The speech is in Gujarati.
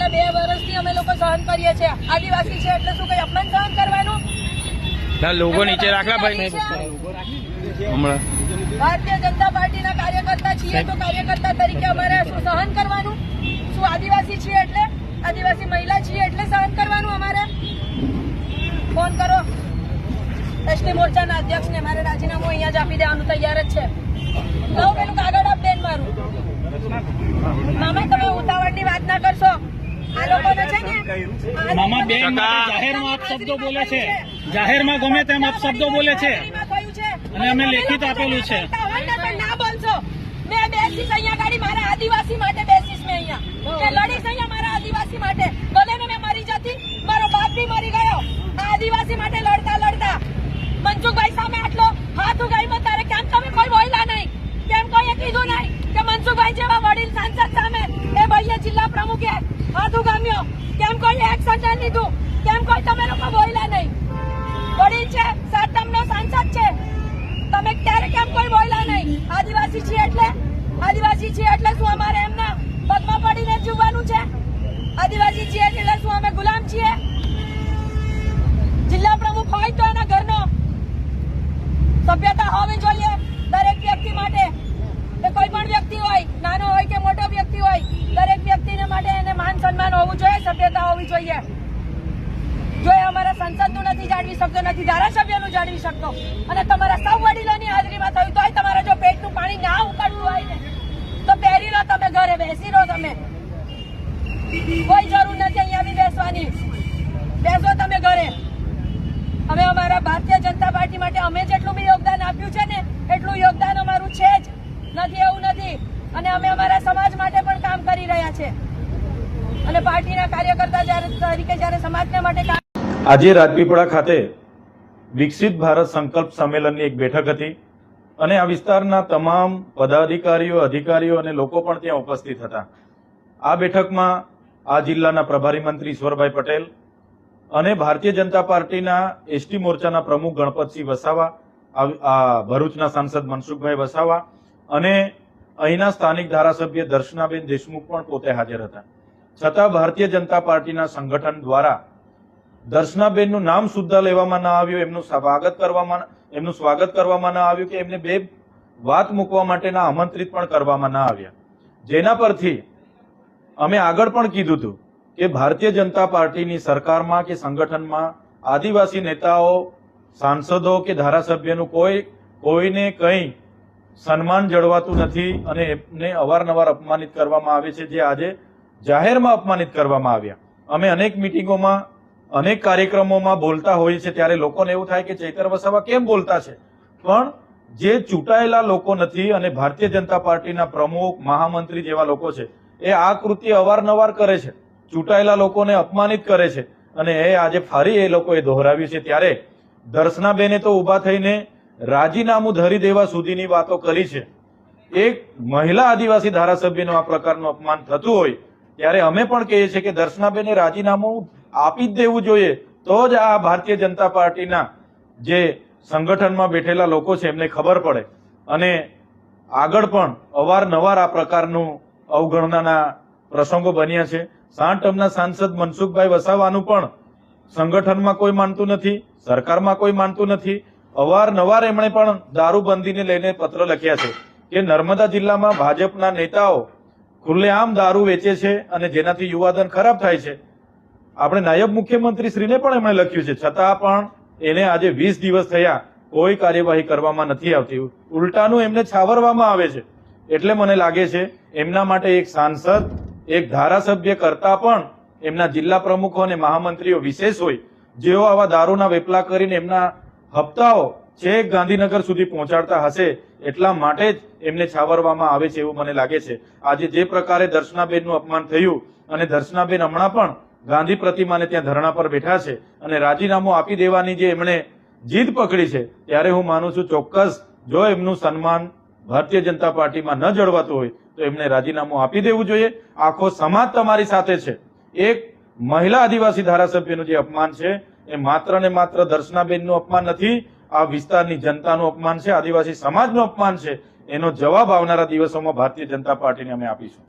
છેલ્લા 2 વર્ષથી અમે લોકો સહન કરીએ છીએ। આદિવાસી છે એટલે શું કઈ અપમાન સહન કરવાનું? लोगो नीचे राखला भाई भारतीय जनता पार्टी ना कार्यकर्ता छीए तो कार्यकर्ता तरीके अमारे શું સહન કરવાનું? શું આદિવાસી છીએ એટલે આદિવાસી મહિલા છીએ એટલે સહન કરવાનું અમારે? ફોન કરો એસટી મોરચાના અધ્યક્ષને, મારે રાજીનામું અહીંયા જ આપી દેવાનું તૈયાર જ છે। લઉં પેલું કાગળ આપ બેન મારું। મામા તમે ઉતાવળની વાત ના કરશો। આ લોકોને છે ને મામા બેન જાહેરમાં આપ શબ્દો બોલે છે, જાહેરમાં ગમે તેમ આપ શબ્દો બોલે છે અને અમે લેખિત આપેલું છે। ના બોલશો। મેં બેસીશ અહીંયા ગાડી મારા આદિવાસી માટે બેસીશ। મેં અહીંયા કે લડીશ અહીંયા મારા આદિવાસી માટે। ભલે ને મેં મરી જતી, મારો બાપ બી મરી ગયો આ આદિવાસી માટે લડતા લડતા। મનસુખભાઈ સામે આટલો હાથ ઉગાડ્યો ત્યારે કેમ તમે કોઈ બોલ્યા નહીં? કેમ કોઈએ કીધું નહીં કે મનસુખભાઈ જેવા વડીલ સાંસદ સામે એ ભાઈએ જિલ્લા પ્રમુખે હાથ ઉગામ્યો? કેમ કોઈએ એક્શન નહીં લીધું? કેમ કોઈ તમે લોકો બોલ્યા નહીં? વડીલ છે, સાતમનો સાંસદ છે, તમે ક્યારે કેમ કોઈ બોલ્યા નહીં? આદિવાસી છીએ એટલે શું અમારે એમના પગમાં પડીને જીવવાનું છે? આદિવાસી છીએ એટલે શું અમે ગુલામ છીએ? જિલ્લા પ્રમુખ હોય તો એના ઘરનો સભ્યતા હોવી જોઈએ દરેક વ્યક્તિ માટે। એ કોઈ પણ વ્યક્તિ હોય, નાનો હોય કે મોટો વ્યક્તિ હોય, દરેક વ્યક્તિને માટે એને માન સન્માન હોવું જોઈએ, સભ્યતા હોવી જોઈએ। જો એ અમારા સંસદનું નથી જાળવી શકતો, નથી ધારાસભ્યનું જાળવી શકતો અને તમારા સૌ વડીલોની હાજરીમાં થયું તોય તમારે જો પેટનું પાણી ના ઉકળવું હોય ને તો પહેરી લો, તમે ઘરે બેસી રહો। તમે કોઈ જરૂર નથી અહીંયા બી બેસવાની, બેસો તમે ઘરે। હવે અમારા ભારતીય જનતા પાર્ટી માટે અમે જેટલું બી યોગદાન આપ્યું છે ને એટલું યોગદાન અમારું છે જ, નથી એવું નથી। અને અમે અમારા સમાજ માટે પણ કામ કરી રહ્યા છે અને પાર્ટીના કાર્યકર્તા તરીકે જ્યારે સમાજના માટે કામ। આજે રાજપીપળા ખાતે વિકસિત ભારત સંકલ્પ સંમેલનની એક બેઠક હતી અને આ વિસ્તારના તમામ પદાધિકારીઓ, અધિકારીઓ અને લોકો પણ ત્યાં ઉપસ્થિત હતા। આ બેઠકમાં આ જિલ્લાના પ્રભારી મંત્રી ઈશ્વરભાઈ પટેલ અને ભારતીય જનતા પાર્ટીના એસટી મોરચાના પ્રમુખ ગણપતસિંહ વસાવા, ભરૂચના સાંસદ મનસુખભાઈ વસાવા અને અહીંના સ્થાનિક ધારાસભ્ય દર્શનાબેન દેશમુખ પણ પોતે હાજર હતા। છતાં ભારતીય જનતા પાર્ટીના સંગઠન દ્વારા દર્શનાબેનનું નામ સુદ્ધા લેવામાં ના આવ્યું, એમનું સ્વાગત કરવામાં ના આવ્યું કે એમને બે વાત મૂકવા માટેના આમંત્રિત પણ કરવામાં ના આવ્યા। જેના પરથી અમે આગળ પણ કીધું હતું કે ભારતીય જનતા પાર્ટીની સરકારમાં કે સંગઠનમાં આદિવાસી નેતાઓ, સાંસદો કે ધારાસભ્યનું કોઈને કંઈ સન્માન જળવાતું નથી અને એમને અવારનવાર અપમાનિત કરવામાં આવે છે, જે આજે જાહેરમાં અપમાનિત કરવામાં આવ્યા। અમે અનેક મિટિંગોમાં, અનેક કાર્યક્રમોમાં બોલતા હોઈએ છીએ ત્યારે લોકોને એવું થાય કે ચૈતર વસાવા કેમ બોલતા છે, પણ જે ચૂંટાયેલા લોકો નથી અને ભારતીય જનતા પાર્ટીના પ્રમુખ, મહામંત્રી જેવા લોકો છે એ આ કૃત્ય અવારનવાર કરે છે, ચૂંટાયેલા લોકોને અપમાનિત કરે છે અને એ આજે ફરી એ લોકોએ દોહરાવ્યું છે। ત્યારે દર્શનાબેને તો ઉભા થઈને રાજીનામું ધરી દેવા સુધીની વાતો કરી છે। એક મહિલા આદિવાસી ધારાસભ્યનું આ પ્રકારનું અપમાન થતું હોય ત્યારે અમે પણ કહીએ છીએ કે દર્શનાબેને રાજીનામું આપી જ દેવું જોઈએ, તો જ આ ભારતીય જનતા પાર્ટીના જે સંગઠનમાં બેઠેલા લોકો છે એમને ખબર પડે। અને આગળ પણ અવારનવાર આ પ્રકારનું અવગણનાના પ્રસંગો બન્યા છે। 60 ટર્મના સાંસદ મનસુખભાઈ વસાવાનું પણ સંગઠનમાં કોઈ માનતું નથી, સરકારમાં કોઈ માનતું નથી। અવારનવાર એમણે પણ દારૂબંધીને લઈને પત્ર લખ્યા છે કે નર્મદા જિલ્લામાં ભાજપના નેતાઓ ખુલ્લેઆમ દારૂ વેચે છે અને જેનાથી યુવાધન ખરાબ થાય છે। આપણે નાયબ મુખ્યમંત્રી શ્રીને પણ એમણે લખ્યું છે, છતાં પણ એને આજે 20 દિવસ થયા કોઈ કાર્યવાહી કરવામાં નથી આવતી, ઉલટાનું એમને છાવરવામાં આવે છે। એટલે મને લાગે છે એમના માટે એક સાંસદ, એક ધારાસભ્ય કરતા પણ એમના જિલ્લા પ્રમુખો અને મહામંત્રીઓ વિશેષ હોય, જેઓ આવા દારૂના વેપલા કરીને એમના હપ્તાઓ છેક ગાંધીનગર સુધી પહોંચાડતા હશે, એટલા માટે જ એમને છાવરવામાં આવે છે એવું મને લાગે છે। આજે જે પ્રકારે દર્શનાબેનનું અપમાન થયું અને દર્શનાબેન હમણાં પણ ગાંધી પ્રતિમાને ત્યાં ધરણા પર બેઠા છે અને રાજીનામું આપી દેવાની જે એમણે જીદ પકડી છે, ત્યારે હું માનું છું ચોક્કસ જો એમનું સન્માન ભારતીય જનતા પાર્ટીમાં ન જળવાતું હોય તો એમને રાજીનામું આપી દેવું જોઈએ। આખો સમાજ તમારી સાથે છે। એક મહિલા આદિવાસી ધારાસભ્યનું જે અપમાન છે એ માત્ર ને માત્ર દર્શનાબેનનું અપમાન નથી, આ વિસ્તારની જનતાનું અપમાન છે, આદિવાસી સમાજનું અપમાન છે। એનો જવાબ આવનારા દિવસોમાં ભારતીય જનતા પાર્ટીને અમે આપીશું।